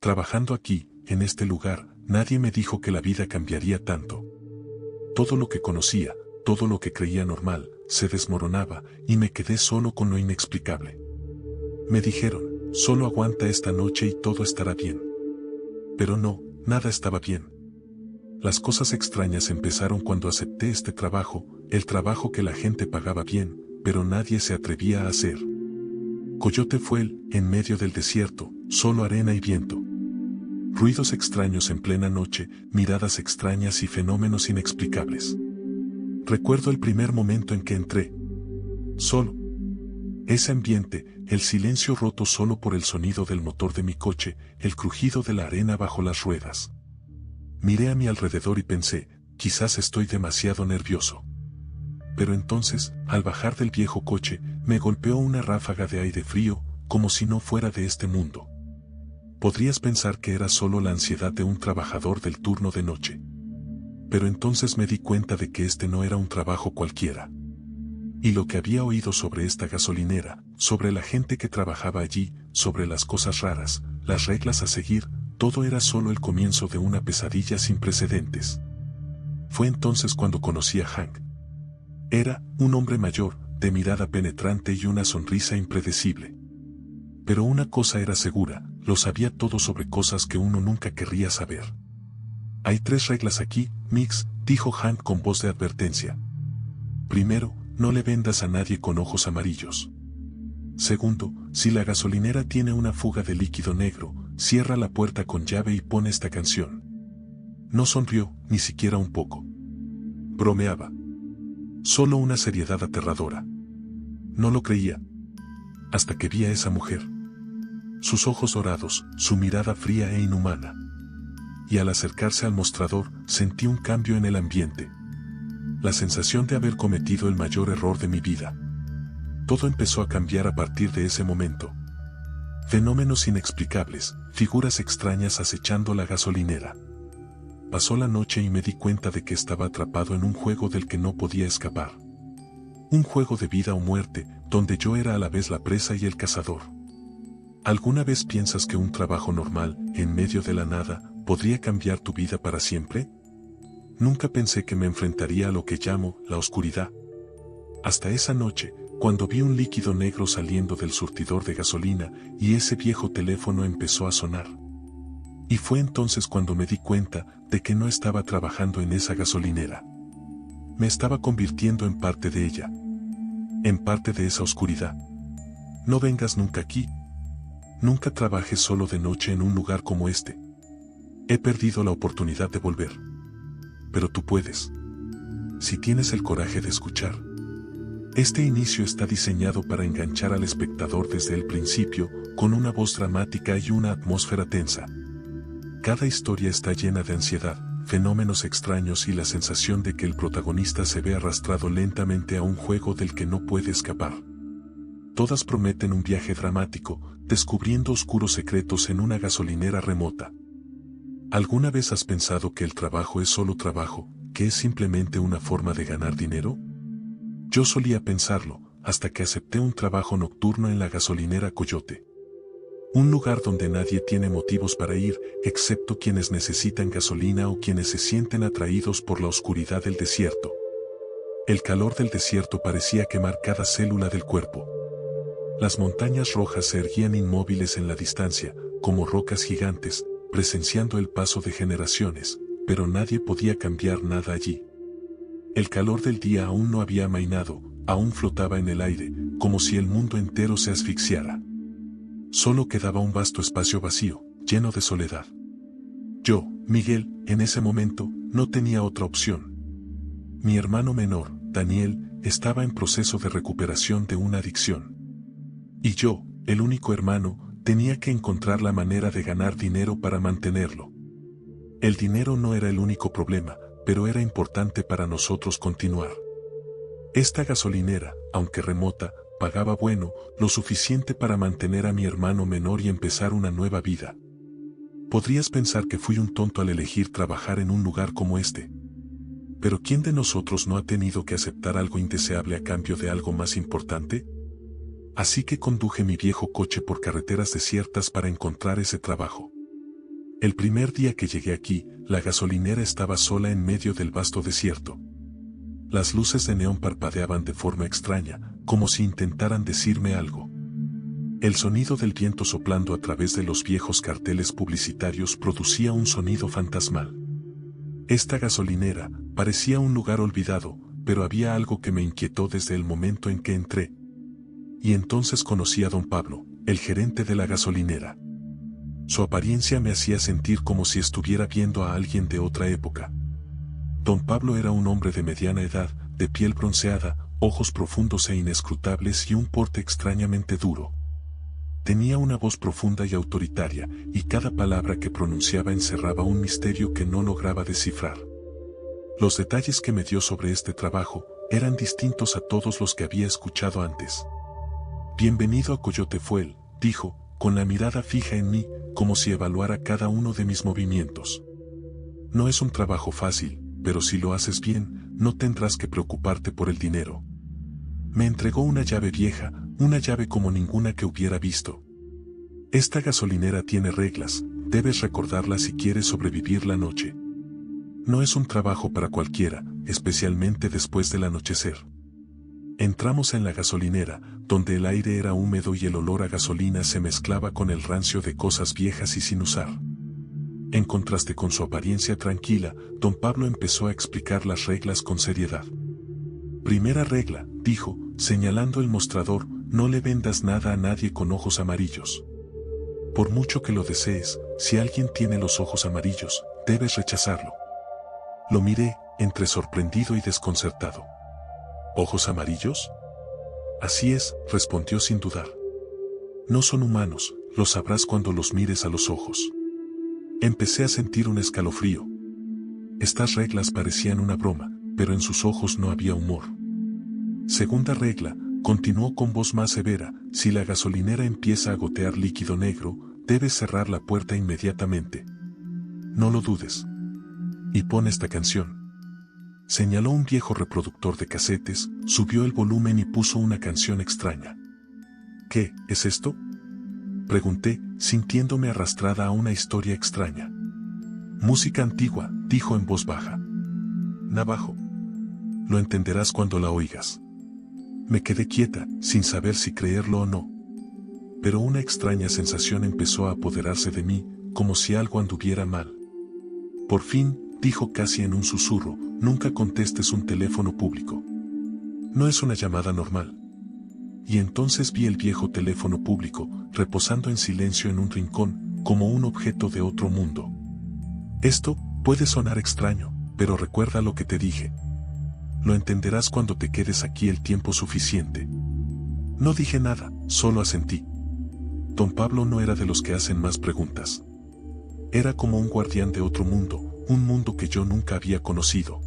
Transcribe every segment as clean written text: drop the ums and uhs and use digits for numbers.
Trabajando aquí, en este lugar, nadie me dijo que la vida cambiaría tanto. Todo lo que conocía, todo lo que creía normal, se desmoronaba y me quedé solo con lo inexplicable. Me dijeron, solo aguanta esta noche y todo estará bien. Pero no, nada estaba bien. Las cosas extrañas empezaron cuando acepté este trabajo, el trabajo que la gente pagaba bien, pero nadie se atrevía a hacer. Coyote Fuel, en medio del desierto, solo arena y viento. Ruidos extraños en plena noche, miradas extrañas y fenómenos inexplicables. Recuerdo el primer momento en que entré. Solo. Ese ambiente, el silencio roto solo por el sonido del motor de mi coche, el crujido de la arena bajo las ruedas. Miré a mi alrededor y pensé, quizás estoy demasiado nervioso. Pero entonces, al bajar del viejo coche, me golpeó una ráfaga de aire frío, como si no fuera de este mundo. Podrías pensar que era solo la ansiedad de un trabajador del turno de noche. Pero entonces me di cuenta de que este no era un trabajo cualquiera. Y lo que había oído sobre esta gasolinera, sobre la gente que trabajaba allí, sobre las cosas raras, las reglas a seguir, todo era solo el comienzo de una pesadilla sin precedentes. Fue entonces cuando conocí a Hank. Era un hombre mayor, de mirada penetrante y una sonrisa impredecible. Pero una cosa era segura, lo sabía todo sobre cosas que uno nunca querría saber. Hay 3 reglas aquí, Mix, dijo Hank con voz de advertencia. Primero, no le vendas a nadie con ojos amarillos. Segundo, si la gasolinera tiene una fuga de líquido negro, cierra la puerta con llave y pone esta canción. No sonrió, ni siquiera un poco. Bromeaba. Solo una seriedad aterradora. No lo creía. Hasta que vi a esa mujer. Sus ojos dorados, su mirada fría e inhumana. Y al acercarse al mostrador, sentí un cambio en el ambiente. La sensación de haber cometido el mayor error de mi vida. Todo empezó a cambiar a partir de ese momento. Fenómenos inexplicables, figuras extrañas acechando la gasolinera. Pasó la noche y me di cuenta de que estaba atrapado en un juego del que no podía escapar. Un juego de vida o muerte, donde yo era a la vez la presa y el cazador. ¿Alguna vez piensas que un trabajo normal, en medio de la nada, podría cambiar tu vida para siempre? Nunca pensé que me enfrentaría a lo que llamo la oscuridad. Hasta esa noche, cuando vi un líquido negro saliendo del surtidor de gasolina y ese viejo teléfono empezó a sonar. Y fue entonces cuando me di cuenta de que no estaba trabajando en esa gasolinera. Me estaba convirtiendo en parte de ella. En parte de esa oscuridad. No vengas nunca aquí. Nunca trabajes solo de noche en un lugar como este. He perdido la oportunidad de volver. Pero tú puedes. Si tienes el coraje de escuchar. Este inicio está diseñado para enganchar al espectador desde el principio, con una voz dramática y una atmósfera tensa. Cada historia está llena de ansiedad, fenómenos extraños y la sensación de que el protagonista se ve arrastrado lentamente a un juego del que no puede escapar. Todas prometen un viaje dramático, descubriendo oscuros secretos en una gasolinera remota. ¿Alguna vez has pensado que el trabajo es solo trabajo, que es simplemente una forma de ganar dinero? Yo solía pensarlo, hasta que acepté un trabajo nocturno en la gasolinera Coyote. Un lugar donde nadie tiene motivos para ir, excepto quienes necesitan gasolina o quienes se sienten atraídos por la oscuridad del desierto. El calor del desierto parecía quemar cada célula del cuerpo. Las montañas rojas se erguían inmóviles en la distancia, como rocas gigantes, presenciando el paso de generaciones, pero nadie podía cambiar nada allí. El calor del día aún no había amainado, aún flotaba en el aire, como si el mundo entero se asfixiara. Solo quedaba un vasto espacio vacío, lleno de soledad. Yo, Miguel, en ese momento, no tenía otra opción. Mi hermano menor, Daniel, estaba en proceso de recuperación de una adicción. Y yo, el único hermano, tenía que encontrar la manera de ganar dinero para mantenerlo. El dinero no era el único problema, pero era importante para nosotros continuar. Esta gasolinera, aunque remota, pagaba bueno, lo suficiente para mantener a mi hermano menor y empezar una nueva vida. Podrías pensar que fui un tonto al elegir trabajar en un lugar como este. Pero ¿quién de nosotros no ha tenido que aceptar algo indeseable a cambio de algo más importante? Así que conduje mi viejo coche por carreteras desiertas para encontrar ese trabajo. El primer día que llegué aquí, la gasolinera estaba sola en medio del vasto desierto. Las luces de neón parpadeaban de forma extraña, como si intentaran decirme algo. El sonido del viento soplando a través de los viejos carteles publicitarios producía un sonido fantasmal. Esta gasolinera parecía un lugar olvidado, pero había algo que me inquietó desde el momento en que entré. Y entonces conocí a don Pablo, el gerente de la gasolinera. Su apariencia me hacía sentir como si estuviera viendo a alguien de otra época. Don Pablo era un hombre de mediana edad, de piel bronceada, ojos profundos e inescrutables y un porte extrañamente duro. Tenía una voz profunda y autoritaria, y cada palabra que pronunciaba encerraba un misterio que no lograba descifrar. Los detalles que me dio sobre este trabajo eran distintos a todos los que había escuchado antes. Bienvenido a Coyote Fuel, dijo, con la mirada fija en mí, como si evaluara cada uno de mis movimientos. No es un trabajo fácil, pero si lo haces bien, no tendrás que preocuparte por el dinero. Me entregó una llave vieja, una llave como ninguna que hubiera visto. Esta gasolinera tiene reglas, debes recordarlas si quieres sobrevivir la noche. No es un trabajo para cualquiera, especialmente después del anochecer. Entramos en la gasolinera, donde el aire era húmedo y el olor a gasolina se mezclaba con el rancio de cosas viejas y sin usar. En contraste con su apariencia tranquila, don Pablo empezó a explicar las reglas con seriedad. Primera regla, dijo, señalando el mostrador, no le vendas nada a nadie con ojos amarillos. Por mucho que lo desees, si alguien tiene los ojos amarillos, debes rechazarlo. Lo miré, entre sorprendido y desconcertado. ¿Ojos amarillos? Así es, respondió sin dudar. No son humanos, lo sabrás cuando los mires a los ojos. Empecé a sentir un escalofrío. Estas reglas parecían una broma, pero en sus ojos no había humor. Segunda regla, continuó con voz más severa, si la gasolinera empieza a gotear líquido negro, debes cerrar la puerta inmediatamente. No lo dudes. Y pon esta canción. Señaló un viejo reproductor de casetes, subió el volumen y puso una canción extraña. ¿Qué es esto?, pregunté, sintiéndome arrastrada a una historia extraña. Música antigua, dijo en voz baja. Navajo. Lo entenderás cuando la oigas. Me quedé quieta, sin saber si creerlo o no. Pero una extraña sensación empezó a apoderarse de mí, como si algo anduviera mal. Por fin, dijo casi en un susurro, nunca contestes un teléfono público. No es una llamada normal. Y entonces vi el viejo teléfono público, reposando en silencio en un rincón, como un objeto de otro mundo. Esto puede sonar extraño, pero recuerda lo que te dije. Lo entenderás cuando te quedes aquí el tiempo suficiente. No dije nada, solo asentí. Don Pablo no era de los que hacen más preguntas. Era como un guardián de otro mundo, un mundo que yo nunca había conocido.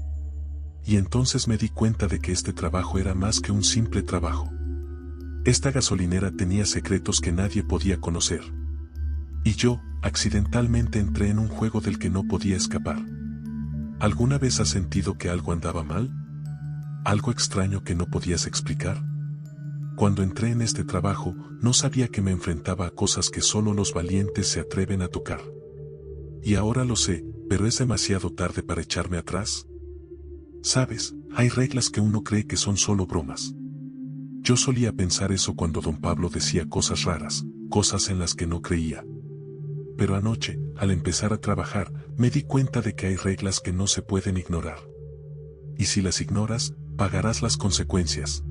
Y entonces me di cuenta de que este trabajo era más que un simple trabajo. Esta gasolinera tenía secretos que nadie podía conocer. Y yo, accidentalmente entré en un juego del que no podía escapar. ¿Alguna vez has sentido que algo andaba mal? ¿Algo extraño que no podías explicar? Cuando entré en este trabajo, no sabía que me enfrentaba a cosas que solo los valientes se atreven a tocar. Y ahora lo sé, pero es demasiado tarde para echarme atrás. Sabes, hay reglas que uno cree que son solo bromas. Yo solía pensar eso cuando don Pablo decía cosas raras, cosas en las que no creía. Pero anoche, al empezar a trabajar, me di cuenta de que hay reglas que no se pueden ignorar. Y si las ignoras, pagarás las consecuencias.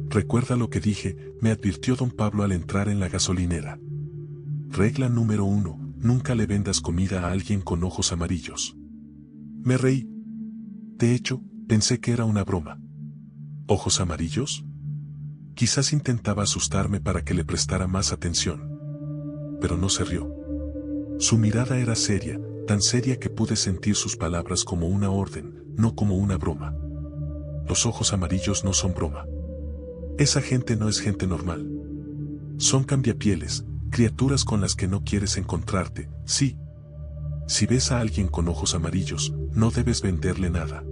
Recuerda lo que dije, me advirtió don Pablo al entrar en la gasolinera. Regla número 1, nunca le vendas comida a alguien con ojos amarillos. Me reí. De hecho, pensé que era una broma. ¿Ojos amarillos? Quizás intentaba asustarme para que le prestara más atención. Pero no se rió. Su mirada era seria, tan seria que pude sentir sus palabras como una orden, no como una broma. Los ojos amarillos no son broma. Esa gente no es gente normal. Son cambiapieles, criaturas con las que no quieres encontrarte, sí. Si ves a alguien con ojos amarillos, no debes venderle nada.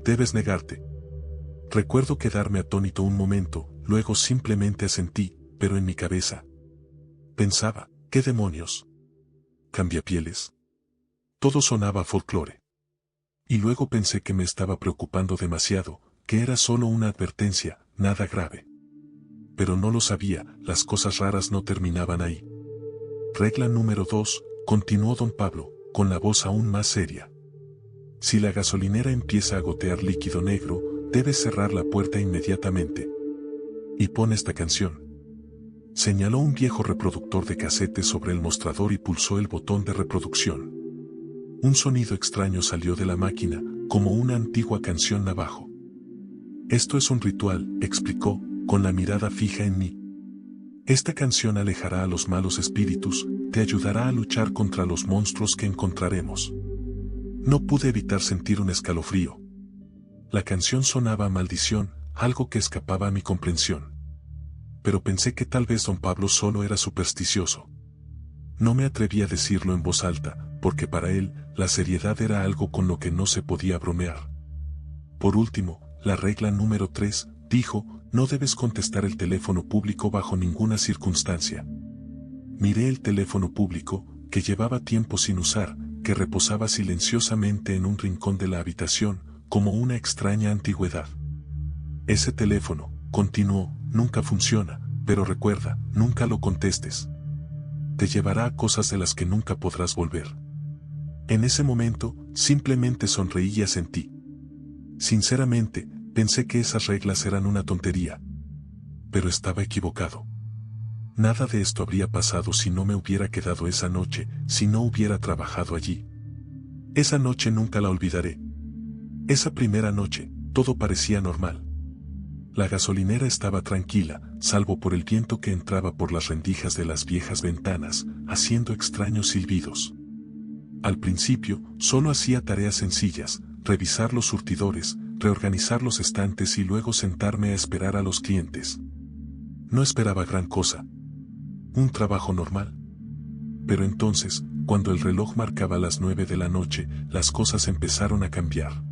Debes negarte. Recuerdo quedarme atónito un momento, luego simplemente asentí, pero en mi cabeza pensaba, ¿qué demonios? cambiapieles. Todo sonaba a folclore. Y luego pensé que me estaba preocupando demasiado, que era solo una advertencia, nada grave. Pero no lo sabía, las cosas raras no terminaban ahí. Regla número 2, continuó don Pablo, con la voz aún más seria. Si la gasolinera empieza a gotear líquido negro, debes cerrar la puerta inmediatamente. Y pon esta canción. Señaló un viejo reproductor de casetes sobre el mostrador y pulsó el botón de reproducción. Un sonido extraño salió de la máquina, como una antigua canción navajo. Esto es un ritual, explicó, con la mirada fija en mí. Esta canción alejará a los malos espíritus, te ayudará a luchar contra los monstruos que encontraremos. No pude evitar sentir un escalofrío. La canción sonaba a maldición, algo que escapaba a mi comprensión. Pero pensé que tal vez don Pablo solo era supersticioso. No me atreví a decirlo en voz alta, porque para él, la seriedad era algo con lo que no se podía bromear. Por último, la regla número 3, dijo, no debes contestar el teléfono público bajo ninguna circunstancia. Miré el teléfono público, que llevaba tiempo sin usar, que reposaba silenciosamente en un rincón de la habitación, como una extraña antigüedad. Ese teléfono, continuó, nunca funciona, pero recuerda, nunca lo contestes. Te llevará a cosas de las que nunca podrás volver. En ese momento, simplemente sonreí y asentí. Sinceramente, pensé que esas reglas eran una tontería. Pero estaba equivocado. Nada de esto habría pasado si no me hubiera quedado esa noche, si no hubiera trabajado allí. Esa noche nunca la olvidaré. Esa primera noche, todo parecía normal. La gasolinera estaba tranquila, salvo por el viento que entraba por las rendijas de las viejas ventanas, haciendo extraños silbidos. Al principio, solo hacía tareas sencillas, revisar los surtidores, reorganizar los estantes y luego sentarme a esperar a los clientes. No esperaba gran cosa. Un trabajo normal. Pero entonces, cuando el reloj marcaba las 9 de la noche, las cosas empezaron a cambiar.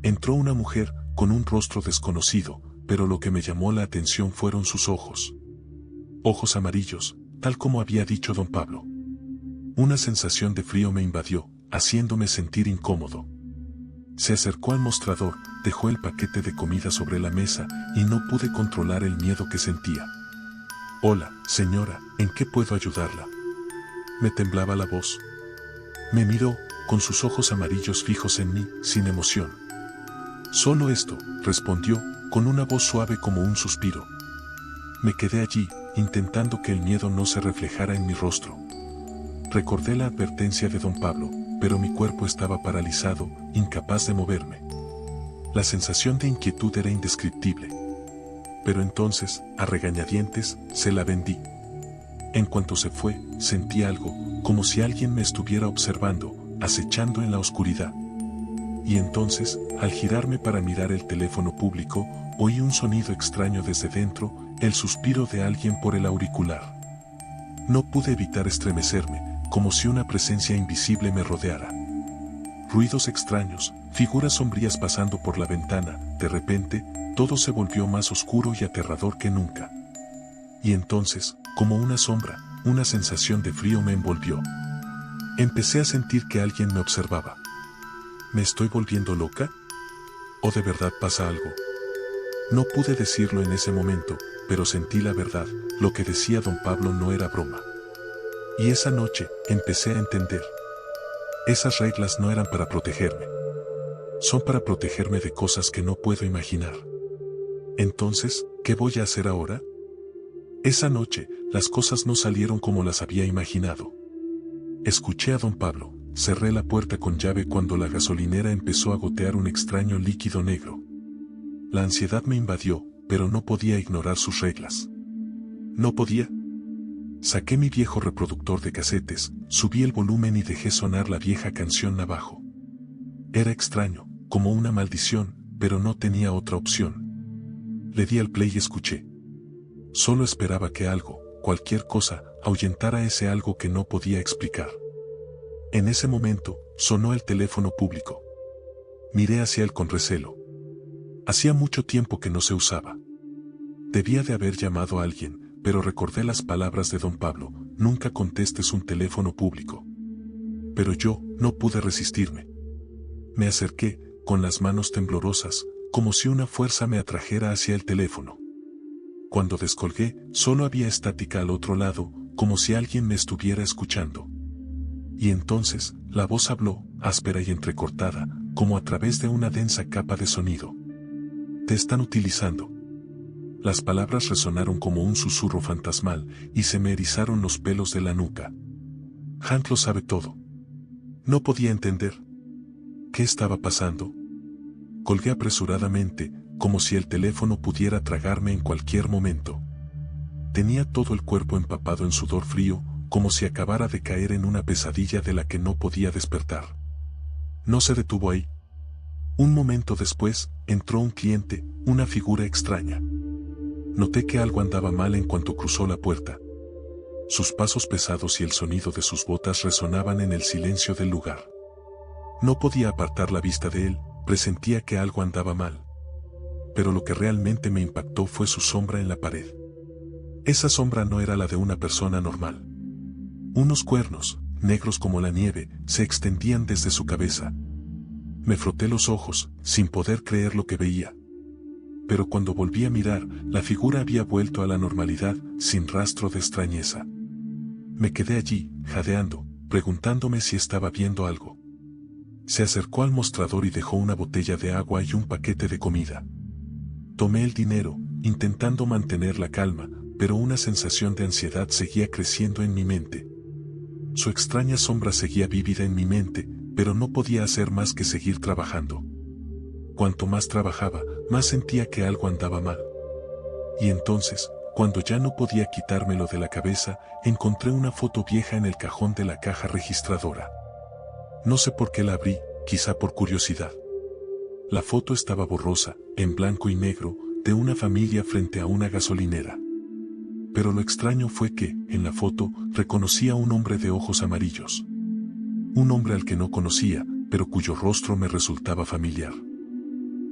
Entró una mujer, con un rostro desconocido, pero lo que me llamó la atención fueron sus ojos. Ojos amarillos, tal como había dicho don Pablo. Una sensación de frío me invadió, haciéndome sentir incómodo. Se acercó al mostrador, dejó el paquete de comida sobre la mesa, y no pude controlar el miedo que sentía. Hola, señora, ¿en qué puedo ayudarla? Me temblaba la voz. Me miró, con sus ojos amarillos fijos en mí, sin emoción. Solo esto, respondió, con una voz suave como un suspiro. Me quedé allí, intentando que el miedo no se reflejara en mi rostro. Recordé la advertencia de don Pablo, pero mi cuerpo estaba paralizado, incapaz de moverme. La sensación de inquietud era indescriptible. Pero entonces, a regañadientes, se la vendí. En cuanto se fue, sentí algo, como si alguien me estuviera observando, acechando en la oscuridad. Y entonces, al girarme para mirar el teléfono público, oí un sonido extraño desde dentro, el suspiro de alguien por el auricular. No pude evitar estremecerme, como si una presencia invisible me rodeara. Ruidos extraños, figuras sombrías pasando por la ventana, de repente, todo se volvió más oscuro y aterrador que nunca. Y entonces, como una sombra, una sensación de frío me envolvió. Empecé a sentir que alguien me observaba. ¿Me estoy volviendo loca? ¿O de verdad pasa algo? No pude decirlo en ese momento, pero sentí la verdad, lo que decía don Pablo no era broma. Y esa noche, empecé a entender. Esas reglas no eran para protegerme. Son para protegerme de cosas que no puedo imaginar. Entonces, ¿qué voy a hacer ahora? Esa noche, las cosas no salieron como las había imaginado. Escuché a don Pablo, cerré la puerta con llave cuando la gasolinera empezó a gotear un extraño líquido negro. La ansiedad me invadió, pero no podía ignorar sus reglas. No podía. Saqué mi viejo reproductor de casetes, subí el volumen y dejé sonar la vieja canción navajo. Era extraño, como una maldición, pero no tenía otra opción. Le di al play y escuché. Solo esperaba que algo, cualquier cosa, ahuyentara ese algo que no podía explicar. En ese momento, sonó el teléfono público. Miré hacia él con recelo. Hacía mucho tiempo que no se usaba. Debía de haber llamado a alguien, pero recordé las palabras de don Pablo, nunca contestes un teléfono público. Pero yo no pude resistirme. Me acerqué, con las manos temblorosas, como si una fuerza me atrajera hacia el teléfono. Cuando descolgué, solo había estática al otro lado, como si alguien me estuviera escuchando. Y entonces, la voz habló, áspera y entrecortada, como a través de una densa capa de sonido. Te están utilizando. Las palabras resonaron como un susurro fantasmal, y se me erizaron los pelos de la nuca. Hank lo sabe todo. No podía entender. ¿Qué estaba pasando? Colgué apresuradamente, como si el teléfono pudiera tragarme en cualquier momento. Tenía todo el cuerpo empapado en sudor frío, como si acabara de caer en una pesadilla de la que no podía despertar. No se detuvo ahí. Un momento después, entró un cliente, una figura extraña. Noté que algo andaba mal en cuanto cruzó la puerta. Sus pasos pesados y el sonido de sus botas resonaban en el silencio del lugar. No podía apartar la vista de él, presentía que algo andaba mal. Pero lo que realmente me impactó fue su sombra en la pared. Esa sombra no era la de una persona normal. Unos cuernos, negros como la nieve, se extendían desde su cabeza. Me froté los ojos, sin poder creer lo que veía. Pero cuando volví a mirar, la figura había vuelto a la normalidad, sin rastro de extrañeza. Me quedé allí, jadeando, preguntándome si estaba viendo algo. Se acercó al mostrador y dejó una botella de agua y un paquete de comida. Tomé el dinero, intentando mantener la calma, pero una sensación de ansiedad seguía creciendo en mi mente. Su extraña sombra seguía vívida en mi mente, pero no podía hacer más que seguir trabajando. Cuanto más trabajaba, más sentía que algo andaba mal. Y entonces, cuando ya no podía quitármelo de la cabeza, encontré una foto vieja en el cajón de la caja registradora. No sé por qué la abrí, quizá por curiosidad. La foto estaba borrosa, en blanco y negro, de una familia frente a una gasolinera. Pero lo extraño fue que, en la foto, reconocí a un hombre de ojos amarillos. Un hombre al que no conocía, pero cuyo rostro me resultaba familiar.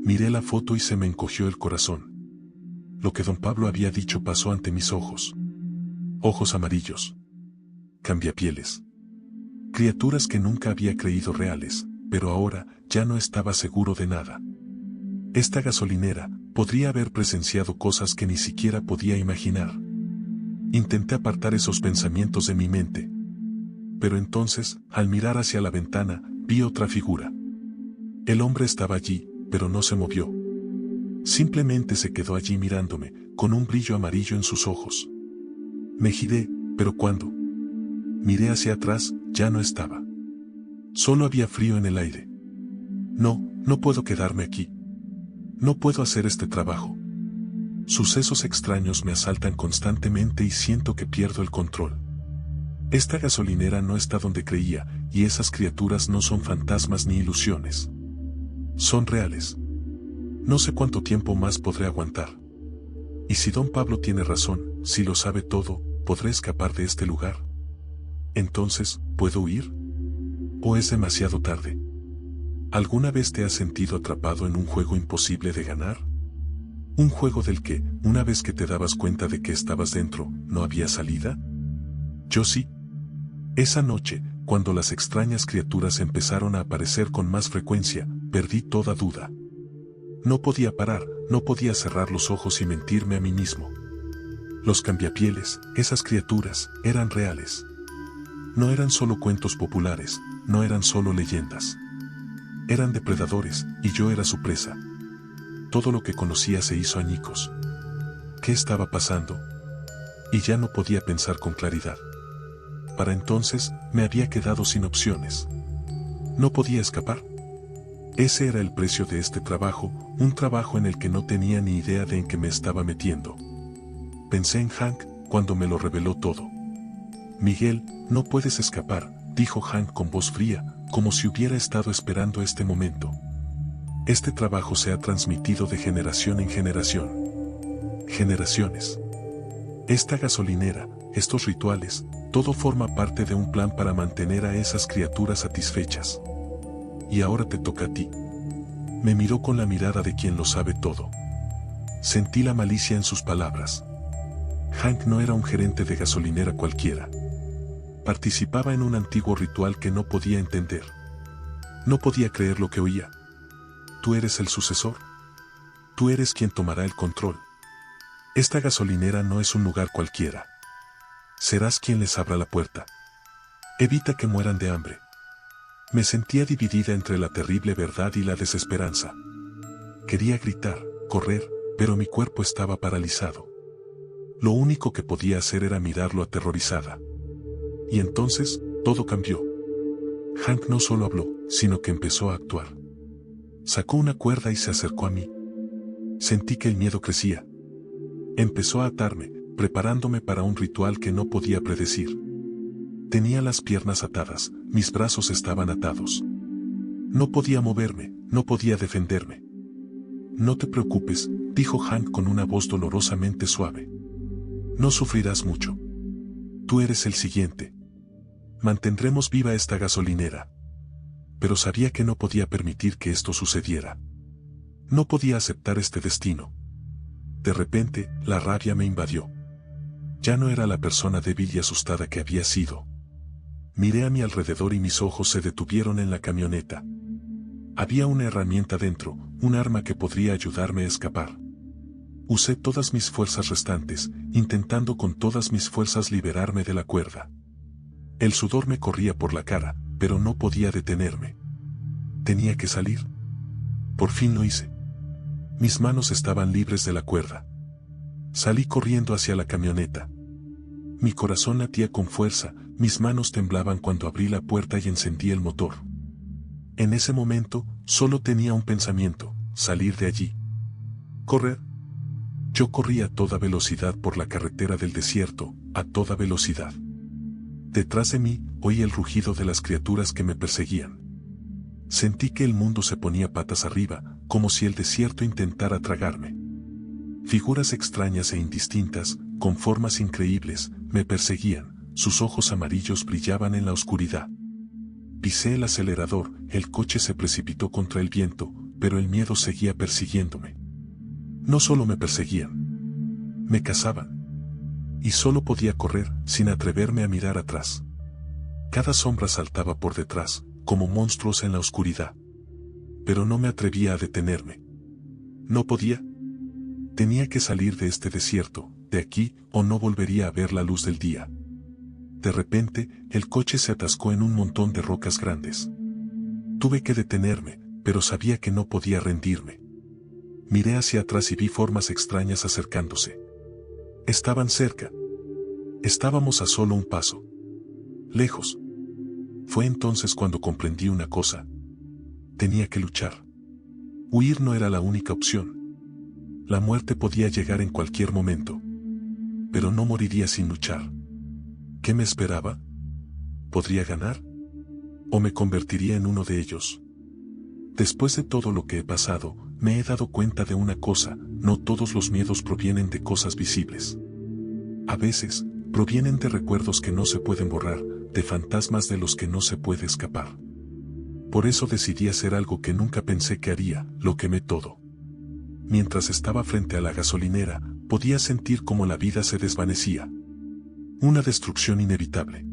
Miré la foto y se me encogió el corazón. Lo que don Pablo había dicho pasó ante mis ojos. Ojos amarillos. Cambiapieles. Criaturas que nunca había creído reales, pero ahora ya no estaba seguro de nada. Esta gasolinera podría haber presenciado cosas que ni siquiera podía imaginar. Intenté apartar esos pensamientos de mi mente. Pero entonces, al mirar hacia la ventana, vi otra figura. El hombre estaba allí, pero no se movió. Simplemente se quedó allí mirándome, con un brillo amarillo en sus ojos. Me giré, pero cuando miré hacia atrás, ya no estaba. Solo había frío en el aire. No puedo quedarme aquí. No puedo hacer este trabajo. Sucesos extraños me asaltan constantemente y siento que pierdo el control. Esta gasolinera no está donde creía, y esas criaturas no son fantasmas ni ilusiones. Son reales. No sé cuánto tiempo más podré aguantar. Y si don Pablo tiene razón, si lo sabe todo, ¿podré escapar de este lugar? Entonces, ¿puedo huir? ¿O es demasiado tarde? ¿Alguna vez te has sentido atrapado en un juego imposible de ganar? Un juego del que, una vez que te dabas cuenta de que estabas dentro, ¿no había salida? Yo sí. Esa noche, cuando las extrañas criaturas empezaron a aparecer con más frecuencia, perdí toda duda. No podía parar, no podía cerrar los ojos y mentirme a mí mismo. Los cambiapieles, esas criaturas, eran reales. No eran solo cuentos populares, no eran solo leyendas. Eran depredadores, y yo era su presa. Todo lo que conocía se hizo añicos. ¿Qué estaba pasando? Y ya no podía pensar con claridad. Para entonces, me había quedado sin opciones. No podía escapar. Ese era el precio de este trabajo, un trabajo en el que no tenía ni idea de en qué me estaba metiendo. Pensé en Hank, cuando me lo reveló todo. Miguel, no puedes escapar, dijo Hank con voz fría, como si hubiera estado esperando este momento. Este trabajo se ha transmitido de generación en generación. Generaciones. Esta gasolinera, estos rituales, todo forma parte de un plan para mantener a esas criaturas satisfechas. Y ahora te toca a ti. Me miró con la mirada de quien lo sabe todo. Sentí la malicia en sus palabras. Hank no era un gerente de gasolinera cualquiera. Participaba en un antiguo ritual que no podía entender. No podía creer lo que oía. Tú eres el sucesor. Tú eres quien tomará el control. Esta gasolinera no es un lugar cualquiera. Serás quien les abra la puerta. Evita que mueran de hambre. Me sentía dividida entre la terrible verdad y la desesperanza. Quería gritar, correr, pero mi cuerpo estaba paralizado. Lo único que podía hacer era mirarlo aterrorizada. Y entonces, todo cambió. Hank no solo habló, sino que empezó a actuar. Sacó una cuerda y se acercó a mí. Sentí que el miedo crecía. Empezó a atarme, preparándome para un ritual que no podía predecir. Tenía las piernas atadas, mis brazos estaban atados. No podía moverme, no podía defenderme. No te preocupes, dijo Hank con una voz dolorosamente suave. No sufrirás mucho. Tú eres el siguiente. Mantendremos viva esta gasolinera. Pero sabía que no podía permitir que esto sucediera. No podía aceptar este destino. De repente, la rabia me invadió. Ya no era la persona débil y asustada que había sido. Miré a mi alrededor y mis ojos se detuvieron en la camioneta. Había una herramienta dentro, un arma que podría ayudarme a escapar. Usé todas mis fuerzas restantes, intentando con todas mis fuerzas liberarme de la cuerda. El sudor me corría por la cara, pero no podía detenerme. Tenía que salir. Por fin lo hice. Mis manos estaban libres de la cuerda. Salí corriendo hacia la camioneta. Mi corazón latía con fuerza, mis manos temblaban cuando abrí la puerta y encendí el motor. En ese momento, solo tenía un pensamiento: salir de allí. Correr. Yo corría a toda velocidad por la carretera del desierto, a toda velocidad. Detrás de mí, oí el rugido de las criaturas que me perseguían. Sentí que el mundo se ponía patas arriba, como si el desierto intentara tragarme. Figuras extrañas e indistintas, con formas increíbles, me perseguían, sus ojos amarillos brillaban en la oscuridad. Pisé el acelerador, el coche se precipitó contra el viento, pero el miedo seguía persiguiéndome. No solo me perseguían, me cazaban. Y solo podía correr, sin atreverme a mirar atrás. Cada sombra saltaba por detrás, como monstruos en la oscuridad. Pero no me atrevía a detenerme. No podía. Tenía que salir de este desierto, de aquí, o no volvería a ver la luz del día. De repente, el coche se atascó en un montón de rocas grandes. Tuve que detenerme, pero sabía que no podía rendirme. Miré hacia atrás y vi formas extrañas acercándose. Estaban cerca. Estábamos a solo un paso. Lejos. Fue entonces cuando comprendí una cosa. Tenía que luchar. Huir no era la única opción. La muerte podía llegar en cualquier momento. Pero no moriría sin luchar. ¿Qué me esperaba? ¿Podría ganar? ¿O me convertiría en uno de ellos? Después de todo lo que he pasado, me he dado cuenta de una cosa: no todos los miedos provienen de cosas visibles. A veces, provienen de recuerdos que no se pueden borrar, de fantasmas de los que no se puede escapar. Por eso decidí hacer algo que nunca pensé que haría: lo quemé todo. Mientras estaba frente a la gasolinera, podía sentir cómo la vida se desvanecía. Una destrucción inevitable.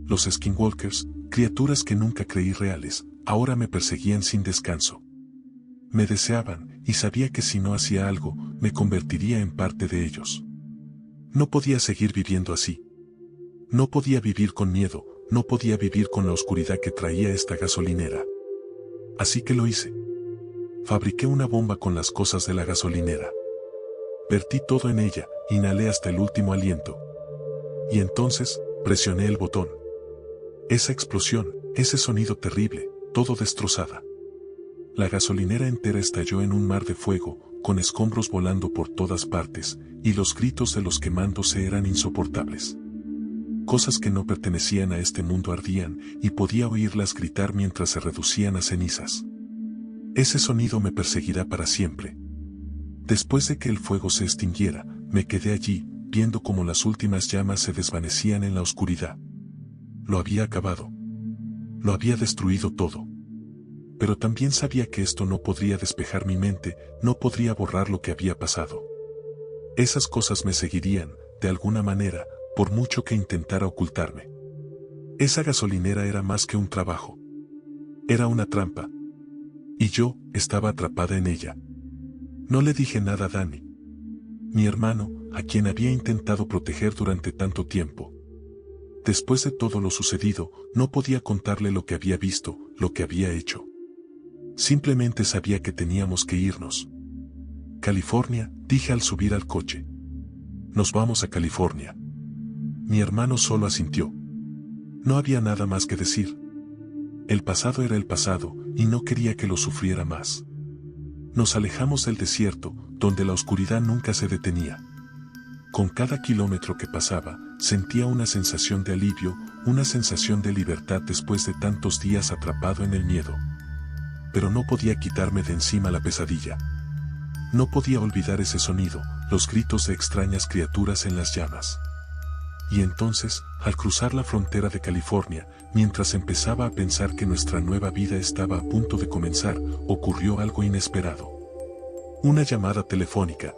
Los Skinwalkers, criaturas que nunca creí reales, ahora me perseguían sin descanso. Me deseaban, y sabía que si no hacía algo, me convertiría en parte de ellos. No podía seguir viviendo así. No podía vivir con miedo, no podía vivir con la oscuridad que traía esta gasolinera. Así que lo hice. Fabriqué una bomba con las cosas de la gasolinera. Vertí todo en ella, inhalé hasta el último aliento. Y entonces, presioné el botón. Esa explosión, ese sonido terrible, todo destrozada. La gasolinera entera estalló en un mar de fuego, con escombros volando por todas partes, y los gritos de los quemándose eran insoportables. Cosas que no pertenecían a este mundo ardían, y podía oírlas gritar mientras se reducían a cenizas. Ese sonido me perseguirá para siempre. Después de que el fuego se extinguiera, me quedé allí, viendo cómo las últimas llamas se desvanecían en la oscuridad. Lo había acabado. Lo había destruido todo. Pero también sabía que esto no podría despejar mi mente, no podría borrar lo que había pasado. Esas cosas me seguirían, de alguna manera, por mucho que intentara ocultarme. Esa gasolinera era más que un trabajo. Era una trampa. Y yo estaba atrapada en ella. No le dije nada a Dani, mi hermano, a quien había intentado proteger durante tanto tiempo. Después de todo lo sucedido, no podía contarle lo que había visto, lo que había hecho. Simplemente sabía que teníamos que irnos. California, dije al subir al coche. Nos vamos a California. Mi hermano solo asintió. No había nada más que decir. El pasado era el pasado, y no quería que lo sufriera más. Nos alejamos del desierto, donde la oscuridad nunca se detenía. Con cada kilómetro que pasaba, sentía una sensación de alivio, una sensación de libertad después de tantos días atrapado en el miedo. Pero no podía quitarme de encima la pesadilla. No podía olvidar ese sonido, los gritos de extrañas criaturas en las llamas. Y entonces, al cruzar la frontera de California, mientras empezaba a pensar que nuestra nueva vida estaba a punto de comenzar, ocurrió algo inesperado. Una llamada telefónica.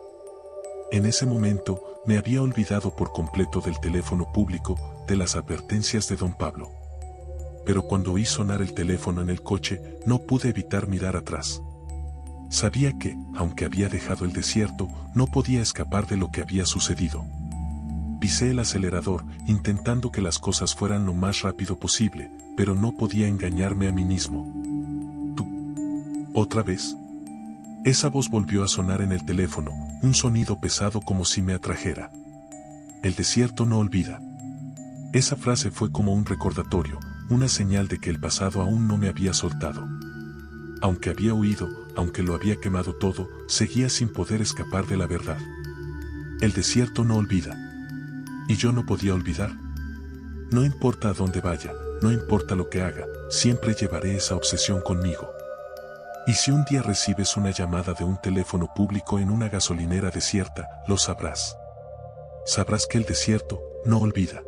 En ese momento, me había olvidado por completo del teléfono público, de las advertencias de don Pablo. Pero cuando oí sonar el teléfono en el coche, no pude evitar mirar atrás. Sabía que, aunque había dejado el desierto, no podía escapar de lo que había sucedido. Pisé el acelerador, intentando que las cosas fueran lo más rápido posible, pero no podía engañarme a mí mismo. ¿Tú? ¿Otra vez? Esa voz volvió a sonar en el teléfono, un sonido pesado como si me atrajera. El desierto no olvida. Esa frase fue como un recordatorio, una señal de que el pasado aún no me había soltado. Aunque había huido, aunque lo había quemado todo, seguía sin poder escapar de la verdad. El desierto no olvida. Y yo no podía olvidar. No importa a dónde vaya, no importa lo que haga, siempre llevaré esa obsesión conmigo. Y si un día recibes una llamada de un teléfono público en una gasolinera desierta, lo sabrás. Sabrás que el desierto no olvida.